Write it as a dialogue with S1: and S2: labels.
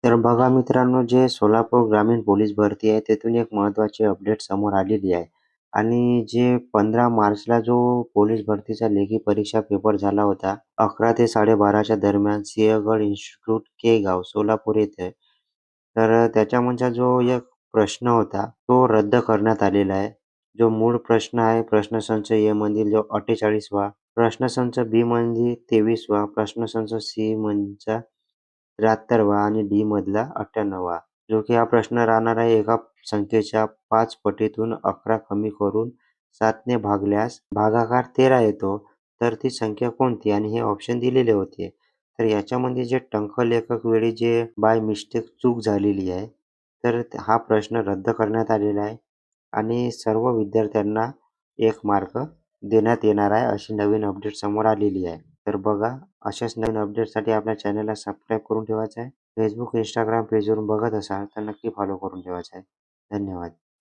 S1: तर बघा मित्रांनो, जे सोलापूर ग्रामीण पोलीस भरती आहे, त्यातून एक महत्त्वाची अपडेट समोर आलेली आहे. आणि जे 15 मार्चला जो पोलीस भरतीचा लेखी परीक्षा पेपर झाला होता, 11 ते 12:30च्या दरम्यान सिंहगड इन्स्टिट्यूट केगाव, सोलापूर येथे. तर त्याच्यामधचा जो एक प्रश्न होता, तो रद्द करण्यात आलेला आहे. जो मूळ प्रश्न आहे, प्रश्नसंच ए मधील जो 48वा, प्रश्नसंच बी मधील 23वा, प्रश्नसंच सी मधचा 73वा आणि डी मधला 98वा. जो की हा प्रश्न राहणार आहे, एका संख्येच्या 5 पटीतून 11 कमी करून 7 ने भागल्यास भागाकार 13 येतो. तर ती संख्या कोणती? आणि हे ऑप्शन दिलेले होते. तर याच्यामध्ये जे टंकलेखक वेळी जे बाय मिस्टेक चूक झालेली आहे, तर हा प्रश्न रद्द करण्यात आलेला आहे आणि सर्व विद्यार्थ्यांना 1 मार्क देण्यात येणार आहे, अशी नवीन अपडेट समोर आलेली आहे. तर बघा, अशाच नवीन अपडेटसाठी आपल्या चॅनलला सबस्क्राईब करून ठेवायचं आहे. Facebook, Instagram पेजवरून बघत असाल तर नक्की फॉलो करून ठेवायचं आहे. धन्यवाद.